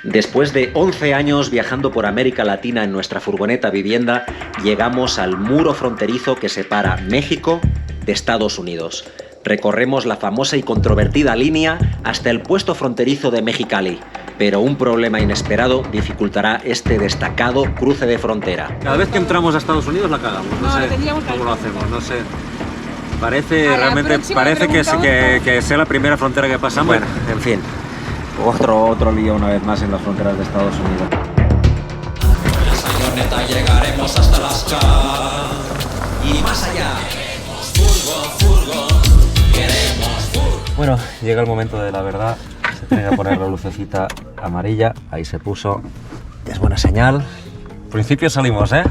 Después de 11 años viajando por América Latina en nuestra furgoneta vivienda, llegamos al muro fronterizo que separa México de Estados Unidos. Recorremos la famosa y controvertida línea hasta el puesto fronterizo de Mexicali, pero un problema inesperado dificultará este destacado cruce de frontera. Cada vez que entramos a Estados Unidos la cagamos, no sé cómo lo hacemos, no sé. Parece que sea la primera frontera que pasamos. Bueno, en fin, otro lío una vez más en las fronteras de Estados Unidos. Con la avioneta llegaremos hasta Alaska y más allá. Furgo, queremos furgo. Bueno, llega el momento de la verdad. Se tiene que poner la lucecita amarilla. Ahí se puso. Es buena señal. En principio salimos, ¿eh?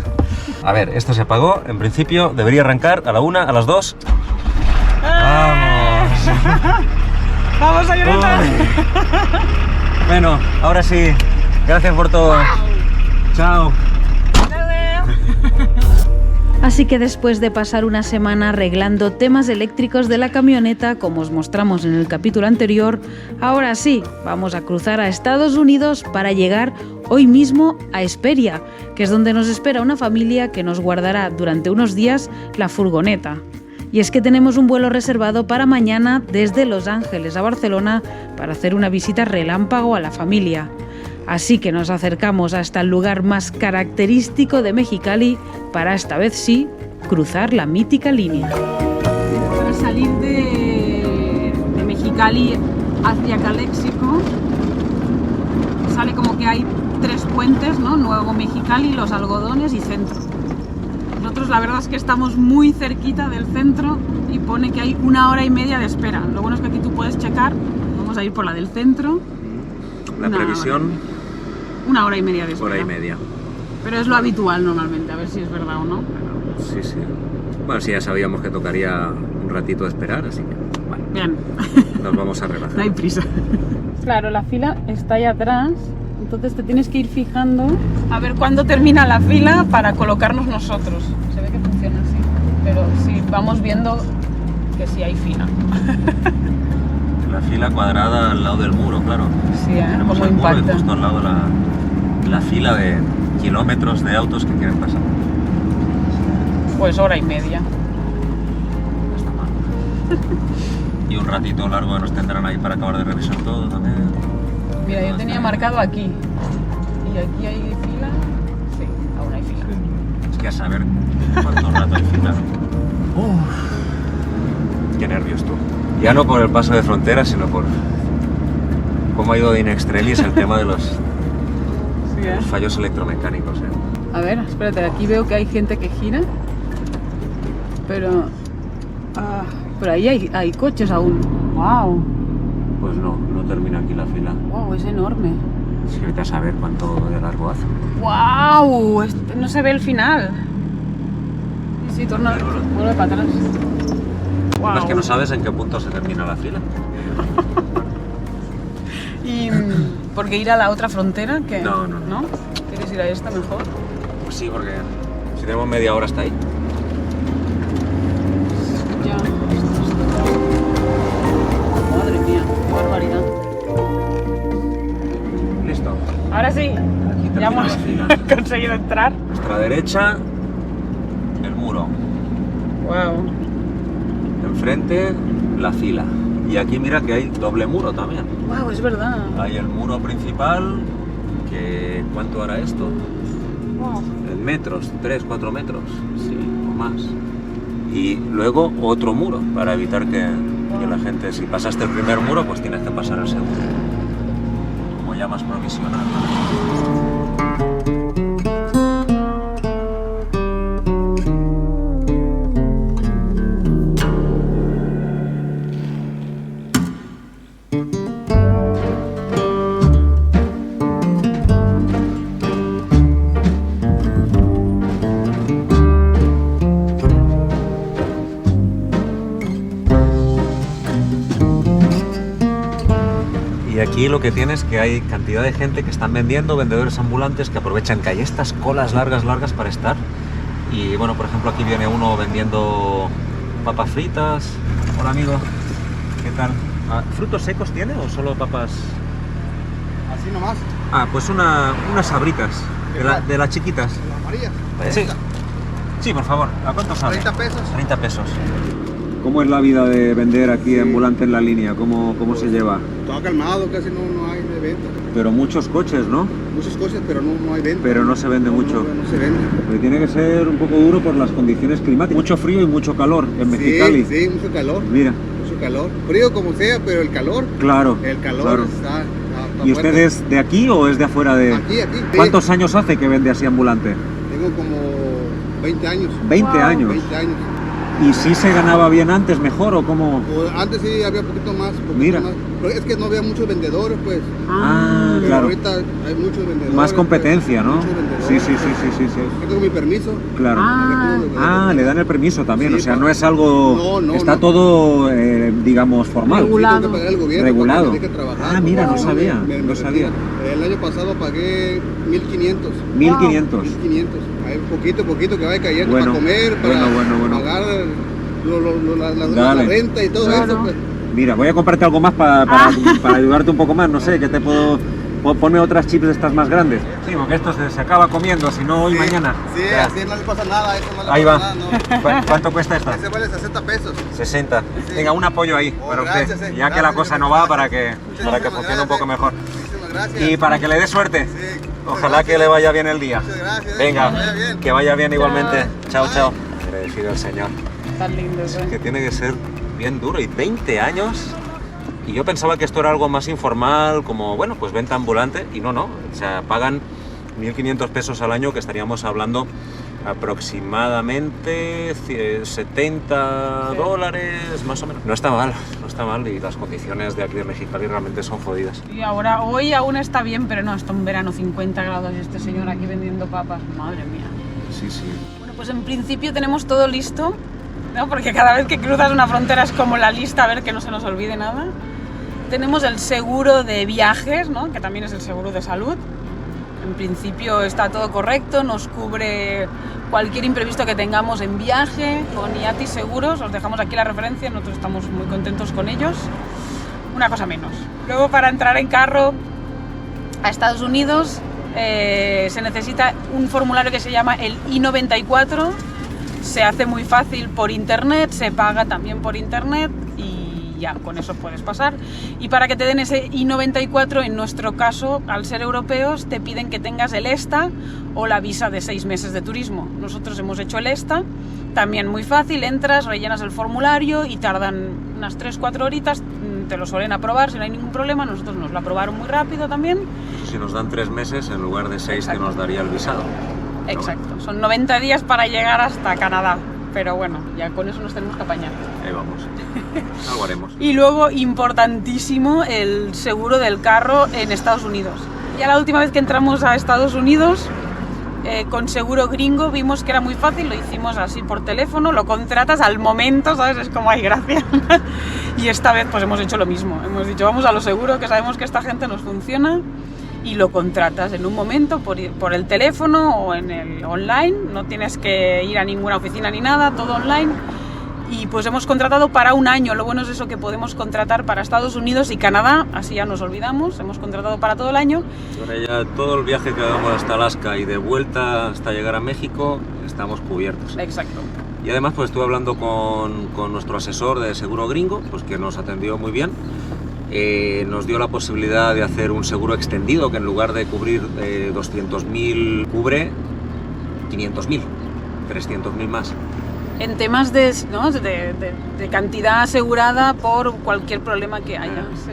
A ver, esto se apagó. En principio debería arrancar a la 1, a las 2. ¡Vamos! ¡Vamos, avioneta! Bueno, ahora sí. Gracias por todo. Wow. Chao. Así que después de pasar una semana arreglando temas eléctricos de la camioneta, como os mostramos en el capítulo anterior, ahora sí, vamos a cruzar a Estados Unidos para llegar hoy mismo a Hesperia, que es donde nos espera una familia que nos guardará durante unos días la furgoneta. Y es que tenemos un vuelo reservado para mañana desde Los Ángeles a Barcelona para hacer una visita relámpago a la familia. Así que nos acercamos hasta el lugar más característico de Mexicali para esta vez sí cruzar la mítica línea. Para salir de Mexicali hacia Calexico sale como que hay 3 puentes, ¿no? Nuevo Mexicali, Los Algodones y Centro. Nosotros la verdad es que estamos muy cerquita del centro y pone que hay 1 hora y media de espera. Lo bueno es que aquí tú puedes checar. Vamos a ir por la del centro. La previsión... 1 hora y media de espera. Hora y media. Pero es lo habitual normalmente, a ver si es verdad o no. Sí, sí. Bueno, sí, ya sabíamos que tocaría un ratito de esperar, así que... Bueno, bien. Nos vamos a relajar. No hay prisa. Claro, la fila está ahí atrás, entonces te tienes que ir fijando a ver cuándo termina la fila para colocarnos nosotros. Se ve que funciona así, pero sí, vamos viendo que sí hay fila. La fila cuadrada al lado del muro, claro. Sí, tenemos como el muro impacta. y justo al lado la fila de kilómetros de autos que quieren pasar. Pues 1 hora y media. No está mal. Y un ratito largo que nos tendrán ahí para acabar de revisar todo también. Mira, yo tenía marcado aquí. ¿Y aquí hay fila? Sí, aún hay fila. Sí. Es que a saber cuánto rato hay fila. Qué nervios tú. Ya no por el paso de frontera, sino por cómo ha ido de in extremis el tema de los fallos electromecánicos. A ver, espérate, aquí veo que hay gente que gira, pero ahí hay coches aún. ¡Wow! Pues no termina aquí la fila. ¡Wow! Es enorme. Es que vete a saber cuánto de largo hace. ¡Wow! No se ve el final. Sí, torna, vuelve para atrás. Wow. Es que no sabes en qué punto se termina la fila. ¿Y por qué ir a la otra frontera? ¿Qué? No. ¿Quieres ir a esta mejor? Pues sí, porque si tenemos media hora hasta ahí. Ya. Madre mía, qué barbaridad. Listo. Ahora sí, Aquí ya hemos la fila. conseguido entrar. Nuestra derecha, el muro. Wow. Enfrente, la fila. Y aquí mira que hay doble muro también. Wow, es verdad. Hay el muro principal, que ¿cuánto hará esto? Wow. En metros, 3, 4 metros, sí, o más. Y luego otro muro, para evitar que la gente, si pasaste el primer muro, pues tienes que pasar el segundo. Como ya más provisional. Y aquí lo que tienes es que hay cantidad de gente que están vendiendo, vendedores ambulantes que aprovechan que hay estas colas largas para estar. Y bueno, por ejemplo, aquí viene uno vendiendo papas fritas. Hola amigo, ¿qué tal? ¿Frutos secos tiene o solo papas? Así nomás. Ah, pues unas sabritas, de las chiquitas. Las amarillas. Sí. Sí, por favor. ¿A cuánto sale? 30 pesos. 30 pesos. ¿Cómo es la vida de vender aquí ambulante en la línea? ¿Cómo se lleva? Todo calmado, casi no hay de venta. Pero muchos coches, ¿no? Muchas cosas, pero no hay venta. Pero no se vende mucho. No se vende. Porque tiene que ser un poco duro por las condiciones climáticas. Mucho frío y mucho calor en Mexicali. Sí, mucho calor. Mira. Mucho calor. Frío como sea, pero el calor. Claro. El calor claro. está ¿Y fuerte. usted es de aquí o es de afuera de...? Aquí. Sí. ¿Cuántos años hace que vende así ambulante? Tengo como 20 años. 20 Wow. años. 20 años. ¿Y si se ganaba bien antes, mejor o cómo? Antes sí había poquito más. Mira. Más. Pero es que no había muchos vendedores, pues. Ah, Pero claro. ahorita hay muchos vendedores. Más competencia, pues, ¿no? muchos vendedores, Sí, sí, sí, pues. sí, sí, sí. Yo tengo mi permiso. Claro. Ah, le dan el permiso también, Sí, o sea, pa- no es algo... No, está no. todo, digamos, formal. Regulado. Tengo que pagar el gobierno. Regulado. porque tiene que trabajar. Ah, mira, no Wow. sabía, Me no sabía. retira. El año pasado pagué 1.500. 1500. 1.500. Hay poquito que vaya cayendo Bueno, para comer, para bueno. pagar la Dale. renta y todo Claro. eso. Pues. Mira, voy a comprarte algo más para ayudarte un poco más, no sé, ¿qué te puedo...? Ponme otras chips de estas más grandes. Sí, porque esto se acaba comiendo, si no hoy Sí, mañana. Sí, Ya. así no le pasa nada. Eso no le Ahí pasa va. nada, no. ¿Cuánto cuesta esta? Ese vale 60 pesos. 60. Sí. Venga, un apoyo ahí Oh, para gracias, usted. Ya gracias, que la cosa no va, para que Muchísimas funcione un poco gracias. mejor. Muchísimas gracias. Y para que le dé suerte. Sí, muchas Ojalá gracias. que le vaya bien el día. Muchas gracias. Venga, Que vaya bien. que vaya bien igualmente. Chao, Bye. chao. Agradecido al Señor. Tan lindos, ¿eh? Que tiene que ser bien duro. Y 20 años. Y yo pensaba que esto era algo más informal, como, bueno, pues venta ambulante. Y no. O sea, pagan 1.500 pesos al año, que estaríamos hablando aproximadamente 70 dólares, más o menos. No está mal. Y las condiciones de aquí de Mexicali realmente son jodidas. Y ahora, hoy aún está bien, pero no, está en verano 50 grados y este señor aquí vendiendo papas. Madre mía. Sí. Bueno, pues en principio tenemos todo listo, ¿no? Porque cada vez que cruzas una frontera es como la lista, a ver que no se nos olvide nada. Tenemos el seguro de viajes, ¿no? Que también es el seguro de salud. En principio está todo correcto, nos cubre cualquier imprevisto que tengamos en viaje con IATI Seguros. Os dejamos aquí la referencia, nosotros estamos muy contentos con ellos. Una cosa menos. Luego, para entrar en carro a Estados Unidos se necesita un formulario que se llama el I-94. Se hace muy fácil por internet, se paga también por internet y ya con eso puedes pasar. Y para que te den ese I-94, en nuestro caso, al ser europeos, te piden que tengas el ESTA o la visa de 6 meses de turismo. Nosotros hemos hecho el ESTA, también muy fácil, entras, rellenas el formulario y tardan unas 3-4 horitas, te lo suelen aprobar si no hay ningún problema. Nosotros nos lo aprobaron muy rápido también. Eso sí, nos dan 3 meses en lugar de 6 que nos daría el visado. Exacto, son 90 días para llegar hasta Canadá, pero bueno, ya con eso nos tenemos que apañar. Ahí vamos. Algo haremos. Y luego, importantísimo, el seguro del carro en Estados Unidos. Ya la última vez que entramos a Estados Unidos, con seguro gringo, vimos que era muy fácil, lo hicimos así por teléfono, lo contratas al momento, ¿sabes? Es como, ay, gracias. Y esta vez pues hemos hecho lo mismo, hemos dicho, vamos a lo seguro, que sabemos que esta gente nos funciona, y lo contratas en un momento por el teléfono o en el online, no tienes que ir a ninguna oficina ni nada, todo online. Y pues hemos contratado para un año. Lo bueno es eso, que podemos contratar para Estados Unidos y Canadá, así ya nos olvidamos, hemos contratado para todo el año. Ahora ya todo el viaje que hagamos hasta Alaska y de vuelta hasta llegar a México, estamos cubiertos. Exacto. Y además pues estuve hablando con nuestro asesor de seguro gringo, pues que nos atendió muy bien. Nos dio la posibilidad de hacer un seguro extendido, que en lugar de cubrir 200.000 cubre 500.000, 300.000 más. En temas de cantidad asegurada por cualquier problema que haya. Sí.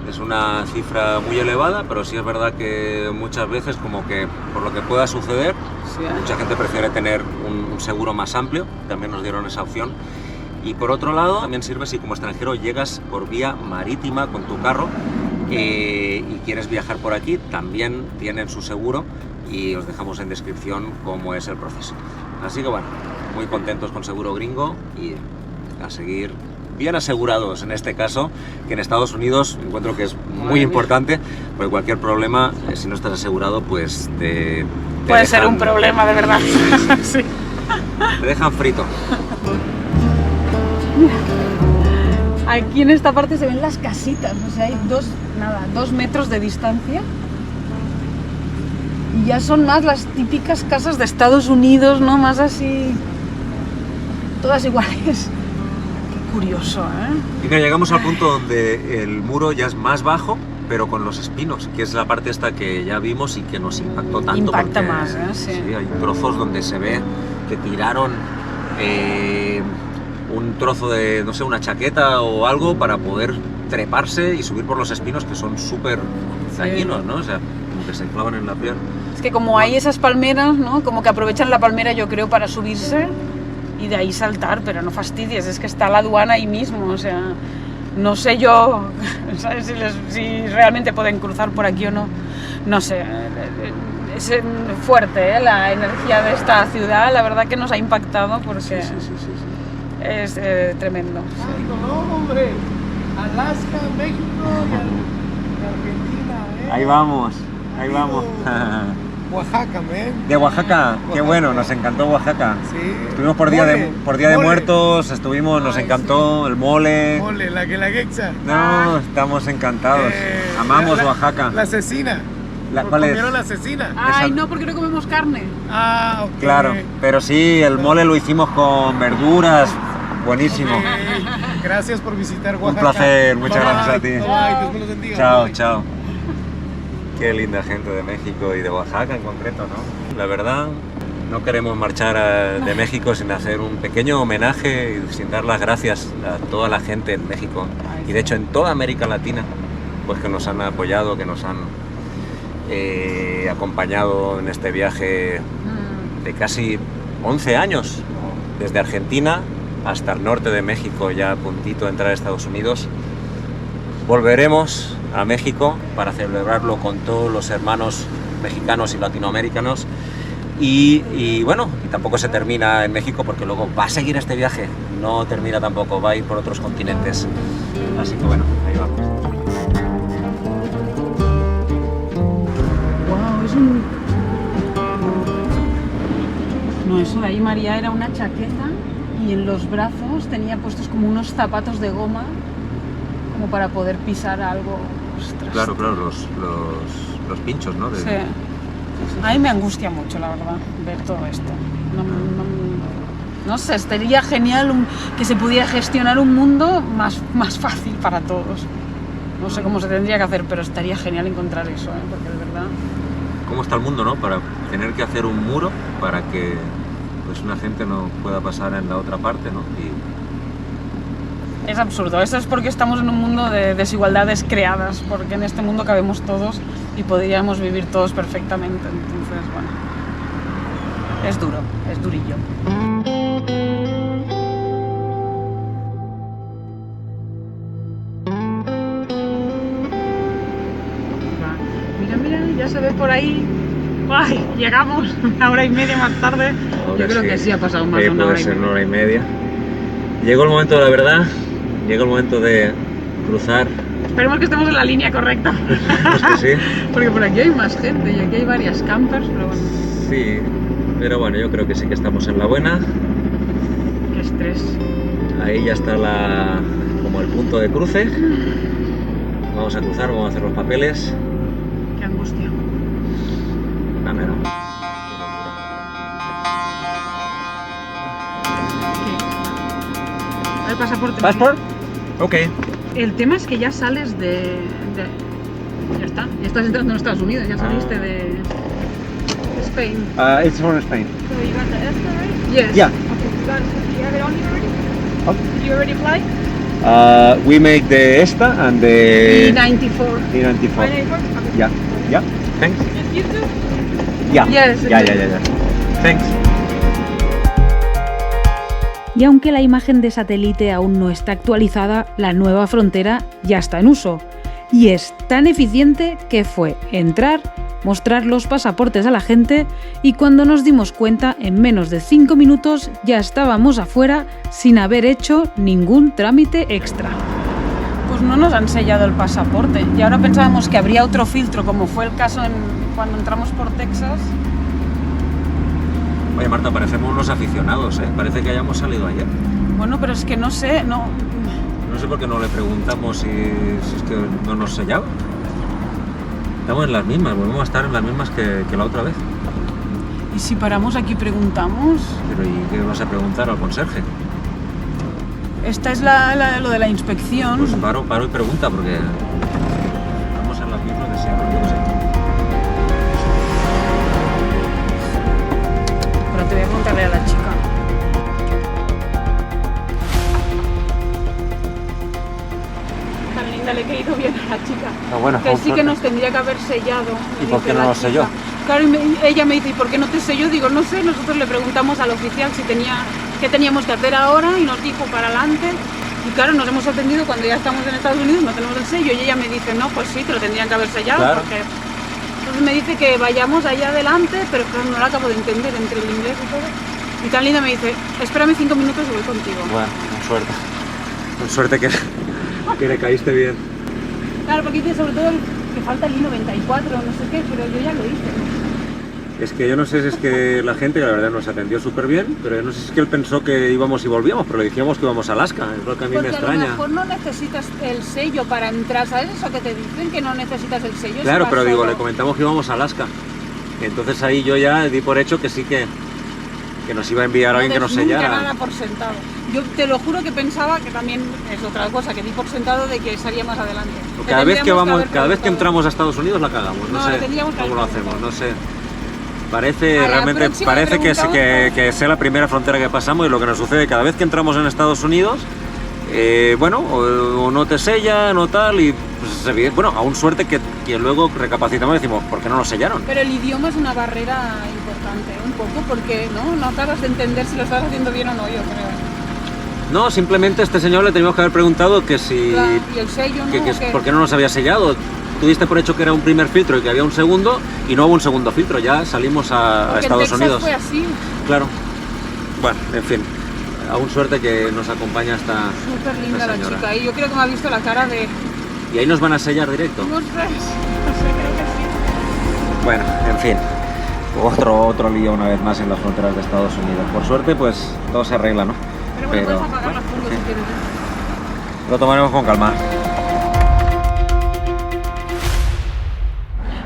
Es una cifra muy elevada, pero sí es verdad que muchas veces, como que por lo que pueda suceder, Sí. mucha gente prefiere tener un seguro más amplio. También nos dieron esa opción. Y por otro lado, también sirve si como extranjero llegas por vía marítima con tu carro y quieres viajar por aquí, también tienen su seguro, y os dejamos en descripción cómo es el proceso. Así que bueno, muy contentos con Seguro Gringo y a seguir bien asegurados en este caso, que en Estados Unidos encuentro que es muy importante, porque cualquier problema, si no estás asegurado, pues te Puede ser dejan- un problema, de verdad. Sí. te dejan frito. Aquí en esta parte se ven las casitas, o sea, hay 2 metros de distancia Y ya son más las típicas casas de Estados Unidos, ¿no? Más así, todas iguales. Qué curioso, ¿eh? Y mira, llegamos al punto donde el muro ya es más bajo, pero con los espinos, que es la parte esta que ya vimos y que nos impactó tanto. Impacta porque, más, ¿eh? Sí. Sí, hay trozos donde se ve que tiraron un trozo de, no sé, una chaqueta o algo para poder treparse y subir por los espinos, que son súper dañinos, ¿no? O sea, como que se clavan en la piel. Es que como hay esas palmeras, ¿no? Como que aprovechan la palmera, yo creo, para subirse y de ahí saltar, pero no fastidies, es que está la aduana ahí mismo, o sea, no sé yo, ¿sabes? Si realmente pueden cruzar por aquí o no, no sé. Es fuerte, ¿eh? La energía de esta ciudad, la verdad que nos ha impactado porque Sí. es tremendo. No, hombre. Alaska, México y Argentina, ¿eh? Ahí vamos. Oaxaca, man. De Oaxaca, qué bueno, nos encantó Oaxaca. Sí. Estuvimos por Día de Mole. Muertos, nos Ay, encantó el mole. Mole, la quexa. No, estamos encantados. Amamos Oaxaca. La asesina. ¿Cuál es? ¿Comieron la asesina? Ay, Esa- no, porque no comemos carne. Ah, ok. Claro, pero sí, el mole lo hicimos con verduras, buenísimo. Ok. Gracias por visitar Oaxaca. Un placer, muchas Bye, gracias a ti. bye, Dios me los bendiga. Chao, Bye. chao. Qué linda gente de México y de Oaxaca en concreto, ¿no? La verdad, no queremos marchar de México sin hacer un pequeño homenaje y sin dar las gracias a toda la gente en México y de hecho en toda América Latina, pues que nos han apoyado, que nos han acompañado en este viaje de casi 11 años, desde Argentina hasta el norte de México, ya a puntito de entrar a Estados Unidos. Volveremos a México para celebrarlo con todos los hermanos mexicanos y latinoamericanos y bueno, y tampoco se termina en México porque luego va a seguir este viaje, no termina tampoco, va a ir por otros continentes, así que bueno, ahí vamos. Wow, es un... No, eso de ahí, María, era una chaqueta y en los brazos tenía puestos como unos zapatos de goma como para poder pisar algo. Ostras. Claro, los pinchos, ¿no? Sí. A mí me angustia mucho, la verdad, ver todo esto. No sé, estaría genial que se pudiera gestionar un mundo más fácil para todos. No sé cómo se tendría que hacer, pero estaría genial encontrar eso, ¿eh? Porque de verdad... ¿Cómo está el mundo, no? Para tener que hacer un muro para que pues una gente no pueda pasar en la otra parte, ¿no? Es absurdo, eso es porque estamos en un mundo de desigualdades creadas, porque en este mundo cabemos todos y podríamos vivir todos perfectamente, entonces bueno, es duro, es durillo. Mira, ya se ve por ahí. ¡Ay! Llegamos una hora y media más tarde. Yo creo que sí ha pasado más de una hora y media. Una hora y media. Llegó el momento de la verdad, llegó el momento de cruzar. Esperemos que estemos en la línea correcta. Es que sí. Porque por aquí hay más gente y aquí hay varias campers, pero bueno, Sí, pero bueno, yo creo que sí que estamos en la buena. qué estrés. Ahí ya está como el punto de cruce. Vamos a cruzar, vamos a hacer los papeles. Qué angustia. Dámelo. El pasaporte. ¿Passport? Ok. El tema es que ya sales ya está, ya estás entrando en Estados Unidos, ya saliste de Spain. It's from Spain. So you got the ESTA, right? Yes. Yeah. Do you have it on you already? Oh. Did you already fly? We make the ESTA and the E94. E94. Flight 84? Okay. Yeah. Yeah. Thanks. Just you two? Yeah. Yes, Yeah. exactly. Thanks. Y aunque la imagen de satélite aún no está actualizada, la nueva frontera ya está en uso. Y es tan eficiente que fue entrar, mostrar los pasaportes a la gente y cuando nos dimos cuenta, en menos de 5 minutos ya estábamos afuera sin haber hecho ningún trámite extra. Pues no nos han sellado el pasaporte y ahora pensábamos que habría otro filtro, como fue el caso cuando entramos por Texas. Oye, Marta, parecemos unos aficionados, ¿eh? Parece que hayamos salido ayer. Bueno, pero es que no sé, no No sé por qué no le preguntamos si es que no nos sellaba. Estamos en las mismas, volvemos a estar en las mismas que la otra vez. Y si paramos aquí preguntamos... Pero ¿y qué vas a preguntar al conserje? Esta es lo de la inspección. Pues paro y pregunta, porque estamos en las mismas de siempre, yo qué sé. Pero te voy a preguntarle a la chica. Tan linda, le he caído bien a la chica. Ah, bueno, Que sí que nos tendría que haber sellado. ¿Y me por dice qué no la lo chica. selló? Claro, ella me dice, ¿y por qué no te selló? Digo, no sé, nosotros le preguntamos al oficial si qué teníamos que hacer ahora y nos dijo para adelante. Y claro, nos hemos sorprendido cuando ya estamos en Estados Unidos, no tenemos el sello, y ella me dice, no, pues sí, te lo tendrían que haber sellado. Claro. Porque... Entonces me dice que vayamos allá adelante, pero claro, no lo acabo de entender entre el inglés y todo. Y tan linda me dice, espérame 5 minutos y voy contigo. Bueno, con suerte que le caíste bien. Claro, porque dice sobre todo que falta el I-94, no sé qué, pero yo ya lo hice. Es que yo no sé si es que la gente, que la verdad nos atendió súper bien, pero yo no sé si es que él pensó que íbamos y volvíamos, pero le dijimos que íbamos a Alaska, es lo que a mí Porque me a lo extraña. mejor no necesitas el sello para entrar, ¿sabes eso que te dicen? Que no necesitas el sello. si Claro, vas pero digo, solo. le comentamos que íbamos a Alaska. Entonces ahí yo ya di por hecho que sí que nos iba a enviar a alguien que nos Nunca sellara. nada por sentado. Yo te lo juro que pensaba que también es otra cosa, que di por sentado de que estaría más adelante. Cada vez que tendríamos haber cada vez que preguntado. entramos a Estados Unidos la cagamos, no No, le sé tendríamos que cómo lo haber hacemos, no sé. A Parece la realmente próxima parece preguntamos que sea la primera frontera que pasamos y lo que nos sucede cada vez que entramos en Estados Unidos, bueno, o no te sellan o tal y pues, bueno, aún suerte que luego recapacitamos y decimos, ¿por qué no nos sellaron? Pero el idioma es una barrera importante, un poco, porque no acabas de entender si lo estás haciendo bien o no, yo creo. No, simplemente a este señor le teníamos que haber preguntado que si Claro, y el sello, ¿no? que ¿O qué? por qué no nos había sellado. Tuviste por hecho que era un primer filtro y que había un segundo y no hubo un segundo filtro, ya salimos a Porque Estados en Texas Unidos. fue así, Claro. Bueno, en fin, aún suerte que nos acompaña esta súper linda esta la señora. chica. Y yo creo que me ha visto la cara de... Y ahí nos van a sellar directo. No sé, creo que sí. Bueno, en fin, otro lío una vez más en las fronteras de Estados Unidos. Por suerte, pues todo se arregla, ¿no? Pero bueno, puedes apagar la furgo sí, si quieres. lo tomaremos con calma.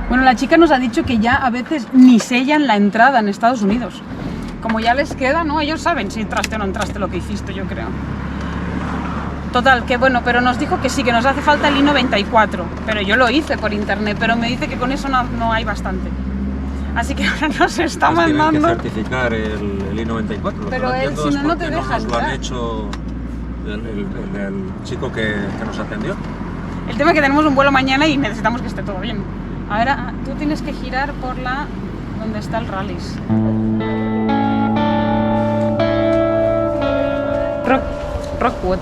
Bueno, la chica nos ha dicho que ya a veces ni sellan la entrada en Estados Unidos. Como ya les queda, ¿no? Ellos saben si entraste o no entraste lo que hiciste, yo creo. Total, que bueno, pero nos dijo que sí, que nos hace falta el I-94. Pero yo lo hice por internet, pero me dice que con eso no hay bastante. Así que ahora nos está Pues tienen que mandando... certificar el I-94. Lo que Pero él, entiendo si es no, no porque te no deja nos lo han entrar. hecho el chico que nos atendió. El tema es que tenemos un vuelo mañana y necesitamos que esté todo bien. Ahora tú tienes que girar por la... donde está el Rallies. Rockwood.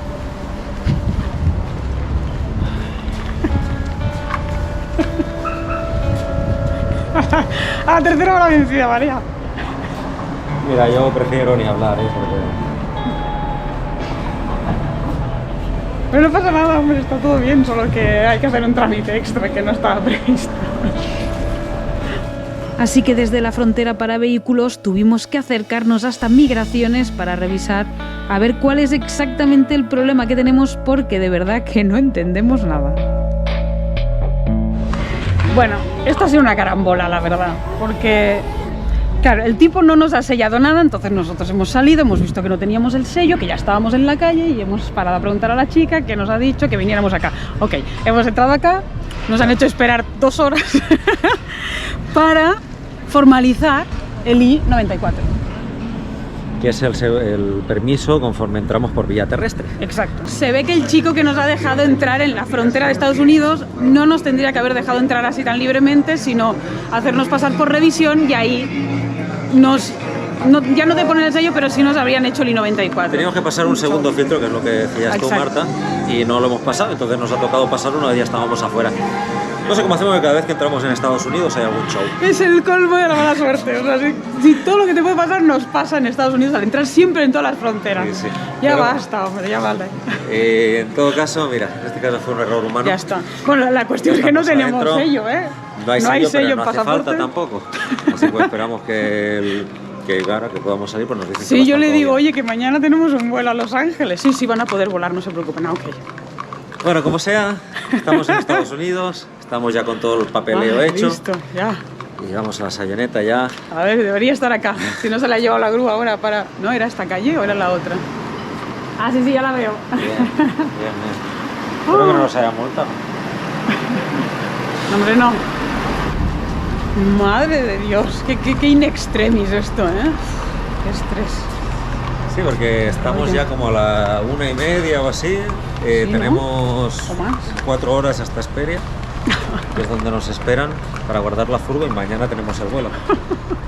A la tercera hora vencida, María. Mira, yo prefiero ni hablar, porque... Pero no pasa nada, hombre, está todo bien, solo que hay que hacer un trámite extra que no estaba previsto. Así que desde la frontera para vehículos tuvimos que acercarnos hasta migraciones para revisar a ver cuál es exactamente el problema que tenemos, porque de verdad que no entendemos nada. Bueno, esto ha sido una carambola, la verdad, porque, claro, el tipo no nos ha sellado nada, entonces nosotros hemos salido, hemos visto que no teníamos el sello, que ya estábamos en la calle y hemos parado a preguntar a la chica que nos ha dicho que viniéramos acá. Ok, hemos entrado acá, nos han hecho esperar 2 horas para formalizar el I-94. Que es el permiso conforme entramos por vía terrestre. Exacto. Se ve que el chico que nos ha dejado entrar en la frontera de Estados Unidos no nos tendría que haber dejado entrar así tan libremente, sino hacernos pasar por revisión y ahí ya no te ponen el sello, pero sí nos habrían hecho el I-94. Teníamos que pasar un segundo filtro, que es lo que decías tú, Exacto. Marta, y no lo hemos pasado, entonces nos ha tocado pasar uno y ya estábamos afuera. No sé cómo hacemos que cada vez que entramos en Estados Unidos hay algún show. Es el colmo de la mala suerte. O sea, si todo lo que te puede pasar nos pasa en Estados Unidos al entrar siempre en todas las fronteras. Sí, sí. Ya Pero- basta, hombre, ya vale. En todo caso, mira, en este caso fue un error humano. Ya está. Bueno, la cuestión es que no Estamos teníamos adentro. sello, ¿eh? No hay sello, pero en no hace pasaporte. falta tampoco. Así que esperamos que ahora que podamos salir, pues nos dicen que va Sí, a yo estar le todo digo, bien. oye, que mañana tenemos un vuelo a Los Ángeles. Sí, sí, van a poder volar, no se preocupen. Ah, ok. Bueno, como sea, estamos en Estados Unidos, Estamos ya con todo el papeleo hecho. Listo, ya. Y vamos a la Sayoneta ya. A ver, debería estar acá. Si no se la ha llevado la grúa ahora para... ¿No era esta calle o era la otra? Ah, sí, ya la veo. Bien, bien, bien. Espero que no nos haya multado. No, hombre, no. Madre de Dios, qué in extremis esto, ¿eh? Qué estrés. Sí, porque estamos ya como a la 1:30 o así. Sí, ¿no? Tenemos ¿O más? 4 horas hasta Esperia, que es donde nos esperan para guardar la furgo, y mañana tenemos el vuelo.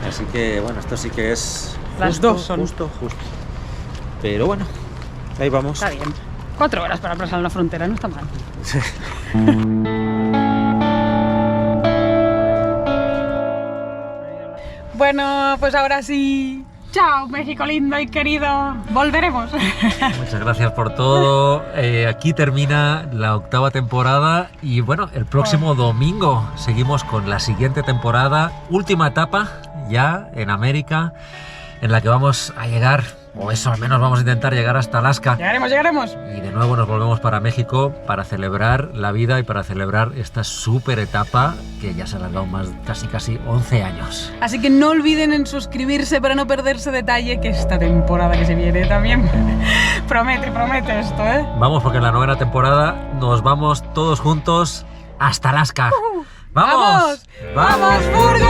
Así que bueno, esto sí que es Las dos son. justo. Pero bueno, ahí vamos. Está bien. 4 horas para pasar la frontera, no está mal. Bueno, pues ahora sí. Chao, México lindo y querido. Volveremos. Muchas gracias por todo. Aquí termina la 8ª temporada y bueno, el próximo domingo seguimos con la siguiente temporada, última etapa ya en América, en la que vamos a llegar, o eso al menos vamos a intentar llegar hasta Alaska. Llegaremos. Y de nuevo nos volvemos para México para celebrar la vida y para celebrar esta súper etapa que ya se ha alargado más casi 11 años. Así que no olviden en suscribirse para no perderse detalle que esta temporada que se viene también promete esto, ¿eh? Vamos, porque en la 9ª temporada nos vamos todos juntos hasta Alaska. ¡Vamos! ¡Vamos, Furgo!